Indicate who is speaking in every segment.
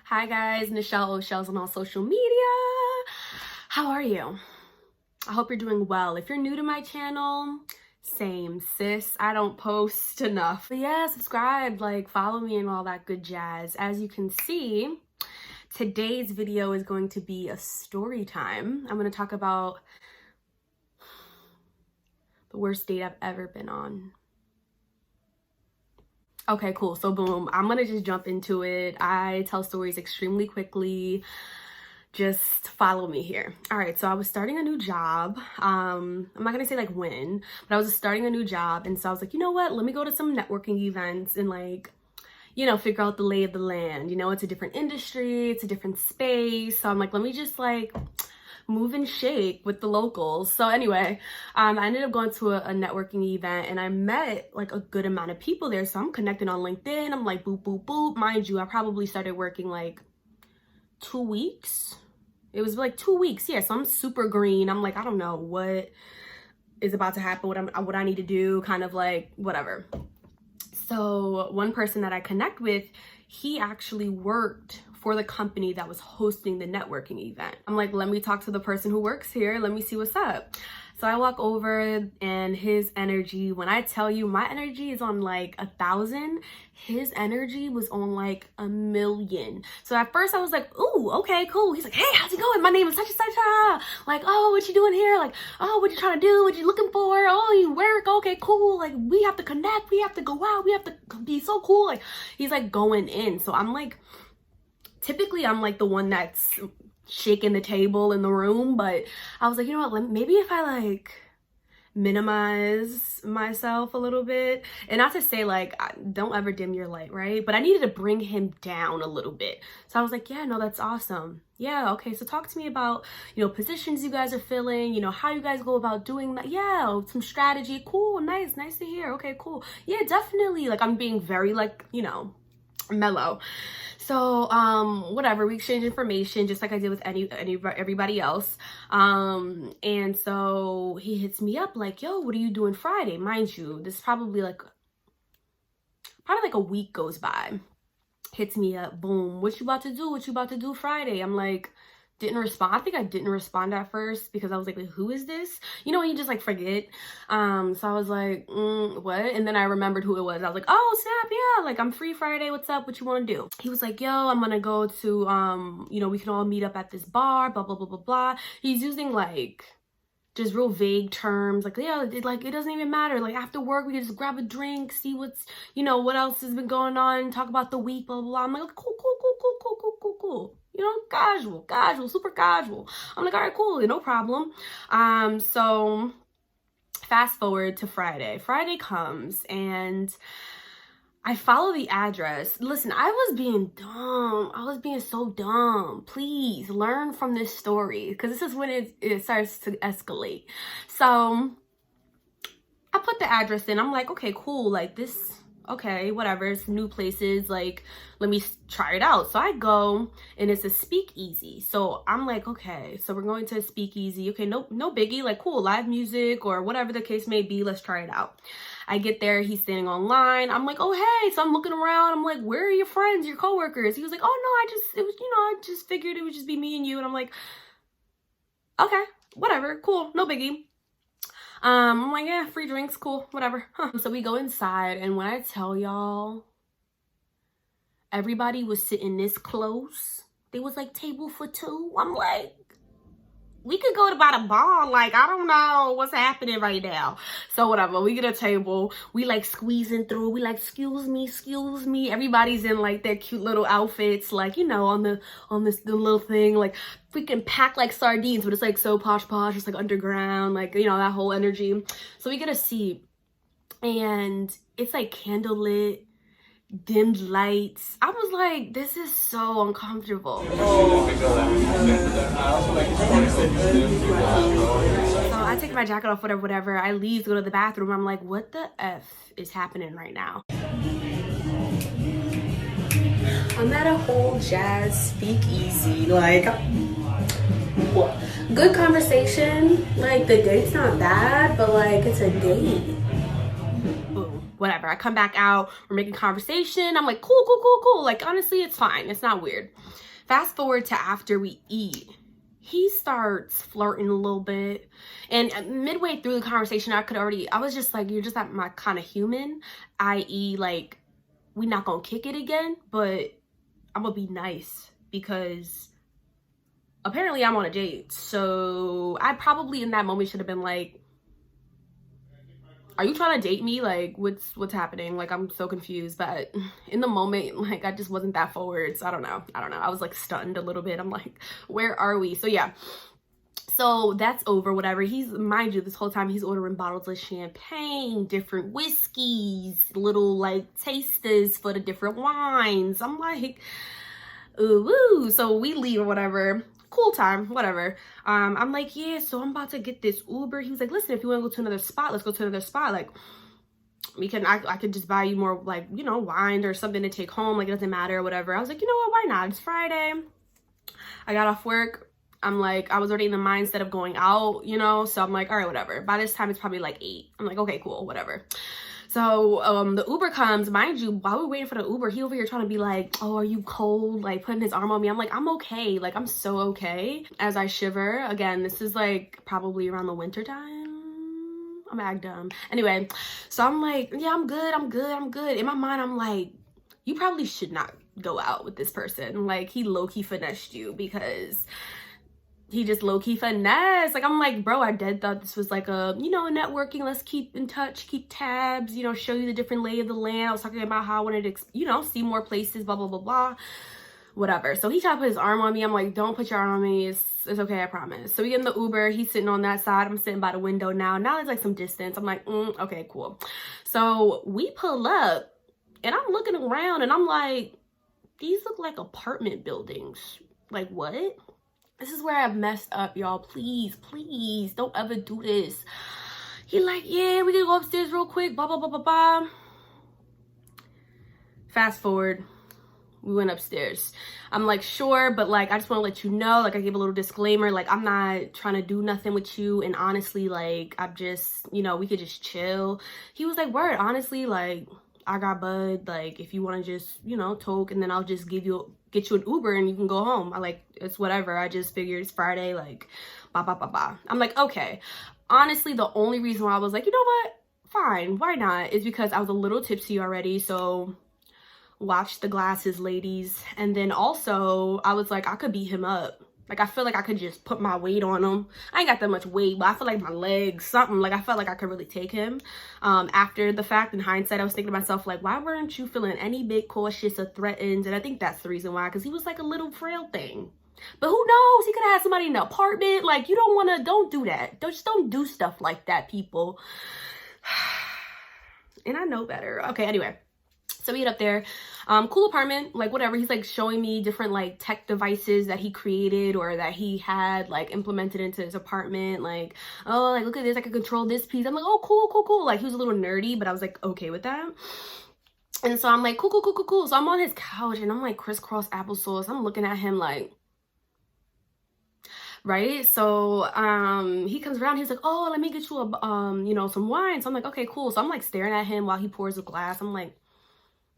Speaker 1: Hi guys, Nichelle Ohshells on all social media. How are you? I hope you're doing well. If you're new to my channel, same sis. I don't post enough. But yeah, subscribe, like, follow me and all that good jazz. As you can see, today's video is going to be a story time. I'm going to talk about the worst date I've ever been on. Okay, cool. So boom, I'm gonna just jump into it. I tell stories extremely quickly. Just follow me here. All right, so I was starting a new job. I'm not gonna say like when, but I was starting a new job. And so I was like, you know what? Let me go to some networking events and like, you know, figure out the lay of the land. You know, it's a different industry, it's a different space. So I'm like, let me just like move and shake with the locals. So anyway, I ended up going to a networking event and I met like a good amount of people there. So I'm connecting on LinkedIn. I'm like, boop, boop, boop. Mind you, I probably started working like 2 weeks. It was like 2 weeks. Yeah, so I'm super green. I'm like, I don't know what is about to happen, what I need to do, kind of like whatever. So one person that I connect with, he actually worked for the company that was hosting the networking event. I'm like, let me talk to the person who works here. Let me see what's up. So I walk over and his energy, when I tell you my energy is on like 1,000, his energy was on like 1,000,000. So at first I was like, ooh, okay, cool. He's like, hey, how's it going? My name is such and such. Like, oh, what you doing here? Like, oh, what you trying to do? What you looking for? Oh, you work? Okay, cool. Like, we have to connect. We have to go out. We have to be so cool. Like, he's like going in. So I'm like, typically I'm like the one that's shaking the table in the room, but I was like, you know what, maybe if I like minimize myself a little bit, and not to say like don't ever dim your light, right? But I needed to bring him down a little bit. So I was like, yeah, no, that's awesome. Yeah, okay, so talk to me about, you know, positions you guys are filling, you know, how you guys go about doing that. Yeah, some strategy. Cool, nice to hear. Okay, cool. Yeah, definitely. Like, I'm being very like, you know, mellow. So whatever, we exchange information just like I did with everybody else. And so he hits me up like, yo, what are you doing Friday? Mind you, this is probably like a week goes by. Hits me up, boom, what you about to do? What you about to do Friday? I'm like, didn't respond. I think I didn't respond at first because I was like, who is this? You know, when you just like forget. So I was like, what? And then I remembered who it was. I was like, oh snap, yeah, like I'm free Friday. What's up? What you want to do? He was like, yo, I'm gonna go to you know, we can all meet up at this bar, blah blah blah blah blah. He's using like just real vague terms, like, yeah, it doesn't even matter, like after work we can just grab a drink, see what's, you know, what else has been going on, talk about the week, blah blah blah. I'm like, cool, you know, casual, super casual. I'm like, all right, cool, no problem. So fast forward to Friday comes and I follow the address. Listen, I was being dumb. I was being so dumb. Please learn from this story, because this is when it starts to escalate. So I put the address in. I'm like, okay, cool. Like this, okay, whatever. It's new places. Like, let me try it out. So I go and it's a speakeasy. So I'm like, okay, so we're going to a speakeasy. Okay, no biggie. Like, cool, live music or whatever the case may be. Let's try it out. I get there, he's standing online. I'm like, oh, hey. So I'm looking around. I'm like, where are your friends, your coworkers? He was like, oh, no, I just figured it would just be me and you. And I'm like, okay, whatever, cool, no biggie. I'm like, yeah, free drinks, cool, whatever. So we go inside, and when I tell y'all, everybody was sitting this close. They was like table for two. I'm like, we could go to about a bar. Like, I don't know what's happening right now. So whatever, we get a table. We like squeezing through. We like, excuse me. Everybody's in like their cute little outfits, like, you know, on the little thing, like freaking packed like sardines, but it's like so posh, it's like underground, like, you know, that whole energy. So we get a seat and it's like candlelit, dimmed lights. I was like, this is so uncomfortable. So I take my jacket off, whatever. I leave to go to the bathroom. I'm like, what the F is happening right now? I'm at a whole jazz speakeasy. Like, good conversation. Like, the date's not bad, but like, it's a date. Boom. whatever. I come back out, we're making conversation. I'm like, cool, cool, cool, cool. Like, honestly, it's fine. It's not weird. Fast forward to after we eat. He starts flirting a little bit. And midway through the conversation, I was just like, you're just not my kind of human. I.e., like, we not gonna kick it again, but I'm gonna be nice because apparently I'm on a date. So I probably in that moment should have been like, are you trying to date me? Like, what's happening? Like, I'm so confused. But in the moment, like, I just wasn't that forward. So I don't know. I was like stunned a little bit. I'm like, where are we? So yeah. So that's over, whatever. Mind you, this whole time he's ordering bottles of champagne, different whiskeys, little like tasters for the different wines. I'm like, ooh. So we leave or whatever. Cool time, whatever. I'm like, yeah, so I'm about to get this Uber. He was like, listen, if you want to go to another spot, let's go to another spot. Like, I could just buy you more, like, you know, wine or something to take home. Like, it doesn't matter or whatever. I was like, you know what, why not? It's Friday. I got off work. I'm like, I was already in the mindset of going out, you know? So I'm like, all right, whatever. By this time, it's probably like 8. I'm like, okay, cool, whatever. So the Uber comes. Mind you, while we're waiting for the Uber, he over here trying to be like, oh, are you cold? Like, putting his arm on me. I'm like, I'm okay. Like, I'm so okay. As I shiver. Again, this is like probably around the winter time. I'm act dumb. Anyway, so I'm like, yeah, I'm good. In my mind, I'm like, you probably should not go out with this person. Like, he low-key finessed you because he just low-key finesse. Like, I'm like, bro, I dead thought this was like a, you know, networking, let's keep in touch, keep tabs, you know, show you the different lay of the land. I was talking about how I wanted to, you know, see more places, blah, blah, blah, blah, whatever. So he tried to put his arm on me. I'm like, don't put your arm on me. It's okay, I promise. So we get in the Uber. He's sitting on that side. I'm sitting by the window now. Now there's like some distance. I'm like, okay, cool. So we pull up and I'm looking around and I'm like, these look like apartment buildings. Like, what? This is where I've messed up, y'all. Please, please don't ever do this. He like, yeah, we can go upstairs real quick, blah, blah, blah, blah, blah. Fast forward, we went upstairs. I'm like, sure, but like, I just want to let you know, like, I gave a little disclaimer, like, I'm not trying to do nothing with you. And honestly, like, I'm just, you know, we could just chill. He was like, word, honestly, like, I got bud. Like, if you want to just, you know, talk, and then I'll just get you an Uber and you can go home. I like, it's whatever. I just figured it's Friday, like, blah, blah, blah, blah. I'm like, okay. Honestly, the only reason why I was like, you know what? Fine. Why not? Is because I was a little tipsy already. So watch the glasses, ladies. And then also I was like, I could beat him up. Like, I feel like I could just put my weight on him. I ain't got that much weight, but I feel like my legs, something. Like, I felt like I could really take him. After the fact, in hindsight, I was thinking to myself, like, why weren't you feeling any bit cautious or threatened? And I think that's the reason why, because he was like a little frail thing. But who knows? He could have had somebody in the apartment. Like, you don't do that. Just don't do stuff like that, people. And I know better. Okay, anyway. So we get up there, cool apartment, like whatever. He's like showing me different like tech devices that he created or that he had like implemented into his apartment. Like, oh, like look at this, I can control this piece. I'm like, oh, cool. Like, he was a little nerdy, but I was like, okay with that. And so I'm like, cool. So I'm on his couch and I'm like crisscross applesauce. I'm looking at him like, right? So he comes around, he's like, oh, let me get you a you know, some wine. So I'm like, okay, cool. So I'm like staring at him while he pours a glass. I'm like,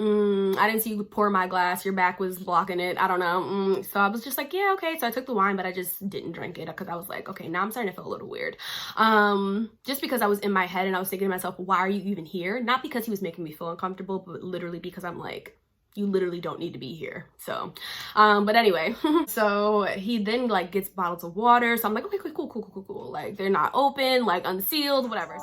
Speaker 1: I didn't see you pour my glass. Your back was blocking it. I don't know. So I was just like, yeah, okay. So I took the wine, but I just didn't drink it because I was like, okay, now I'm starting to feel a little weird. Just because I was in my head and I was thinking to myself, why are you even here? Not because he was making me feel uncomfortable, but literally because I'm like, you literally don't need to be here. So, but anyway, so he then like gets bottles of water. So I'm like, okay, cool. Like, they're not open, like unsealed, whatever.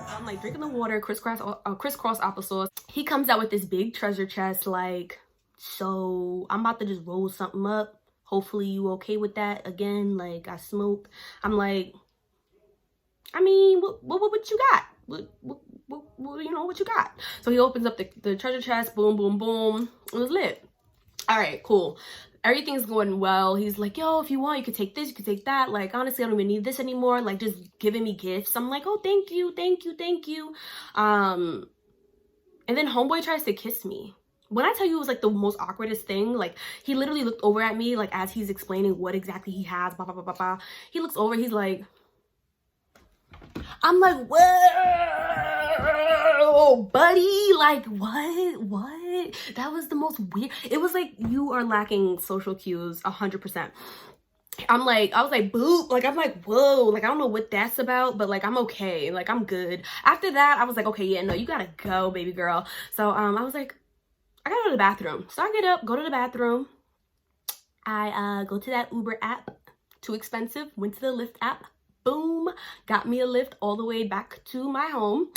Speaker 1: I'm like drinking the water, crisscross applesauce. He comes out with this big treasure chest, like, so I'm about to just roll something up. Hopefully you okay with that. Again, like, I smoke. I'm like, I mean, what you got? What you know, what you got? So he opens up the treasure chest, boom, it was lit. All right, cool. Everything's going well. He's like, yo, if you want, you could take this, you could take that. Like, honestly, I don't even need this anymore. Like, just giving me gifts. I'm like, oh, thank you. And then homeboy tries to kiss me. When I tell you it was like the most awkwardest thing, like, he literally looked over at me, like, as he's explaining what exactly he has, blah, blah, blah, blah, blah. He looks over, he's like, I'm like, whoa, buddy, like, what? That was the most weird. It was like, you are lacking social cues 100%. I was like, boop. Like, I'm like, whoa. Like, I don't know what that's about, but like, I'm okay. Like, I'm good. After that, I was like, okay, yeah, no, you gotta go, baby girl. So, I was like, I gotta go to the bathroom. So I get up, go to the bathroom. I go to that Uber app. Too expensive. Went to the Lyft app. Boom. Got me a lift all the way back to my home.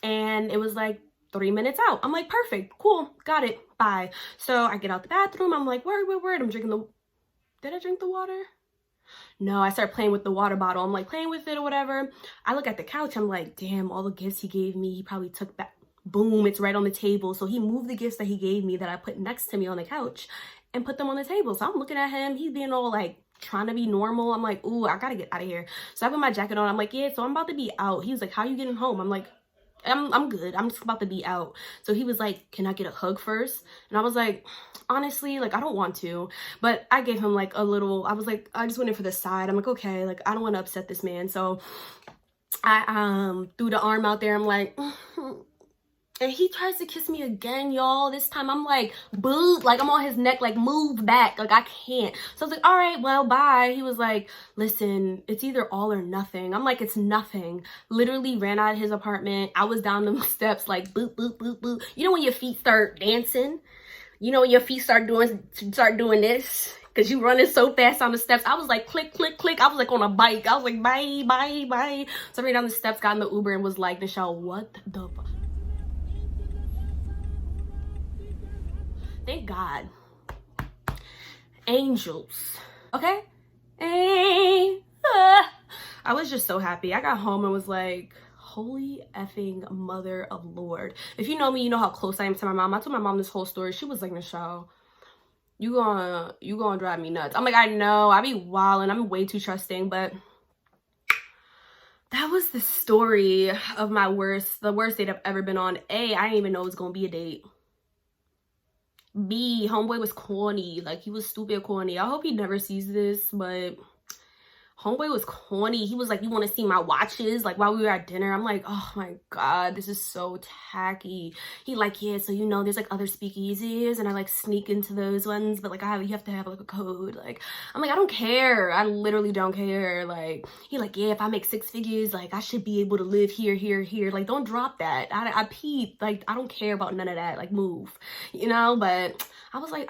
Speaker 1: And it was like 3 minutes out. I'm like, perfect. Cool. Got it. Bye. So I get out the bathroom. I'm like, word. I'm drinking the... Did I drink the water? No, I start playing with the water bottle. I'm like playing with it or whatever. I look at the couch. I'm like, damn, all the gifts he gave me, he probably took back. Boom, it's right on the table. So he moved the gifts that he gave me that I put next to me on the couch and put them on the table. So I'm looking at him. He's being all like trying to be normal. I'm like, ooh, I gotta get out of here. So I put my jacket on. I'm like, yeah, so I'm about to be out. He was like, how you getting home? I'm like, I'm good. I'm just about to be out. So he was like, can I get a hug first? And I was like, honestly, like, I don't want to. But I gave him like a little, I was like, I just went in for the side. I'm like, okay, like, I don't want to upset this man. So I threw the arm out there. I'm like, and he tries to kiss me again, y'all. This time I'm like, boo, like I'm on his neck, like move back, like I can't. So I was like, all right, well, bye. He was like, listen, it's either all or nothing. I'm like, it's nothing. Literally ran out of his apartment. I was down the steps like boop, boop, boop, boop. You know when your feet start dancing? You know when your feet start doing this? Because you running so fast on the steps. I was like, click, click, click. I was like on a bike. I was like, bye, bye, bye. So I ran down the steps, got in the Uber and was like, Michelle, what the fuck? Thank God. Angels. Okay? I was just so happy. I got home and was like, holy effing mother of Lord. If you know me, you know how close I am to my mom. I told my mom this whole story. She was like, Michelle, you gonna drive me nuts. I'm like, I know. I be wildin'. I'm way too trusting, but that was the story of the worst date I've ever been on. A, I didn't even know it was gonna be a date. B, homeboy was corny. Like, he was stupid corny. I hope he never sees this, but homeboy was corny. He was like, you want to see my watches? Like, while we were at dinner, I'm like, oh my God, this is so tacky. He like, yeah, so you know, there's like other speakeasies, and I like sneak into those ones, but like you have to have like a code. Like, I'm like, I don't care. I literally don't care. Like, he like, yeah, if I make 6 figures, like I should be able to live here, here, here. Like, don't drop that. I peep. Like, I don't care about none of that. Like, move, you know? But I was like,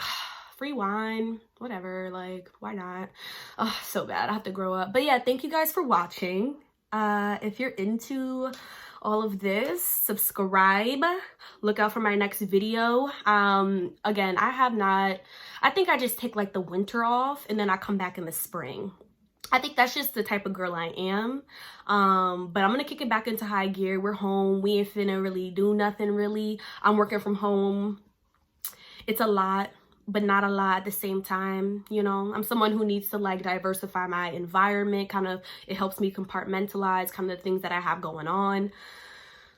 Speaker 1: free wine, whatever, like, why not? Oh, so bad. I have to grow up. But yeah, thank you guys for watching. If you're into all of this, subscribe. Look out for my next video. Again, I think I just take like the winter off and then I come back in the spring. I think that's just the type of girl I am. But I'm gonna kick it back into high gear. We're home. We ain't finna really do nothing really. I'm working from home. It's a lot, but not a lot at the same time. You know, I'm someone who needs to like diversify my environment. Kind of, it helps me compartmentalize kind of the things that I have going on.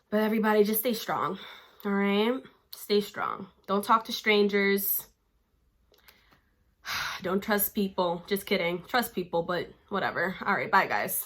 Speaker 1: But everybody just stay strong. All right, stay strong. Don't talk to strangers. Don't trust people. Just kidding. Trust people, but whatever. All right, bye guys.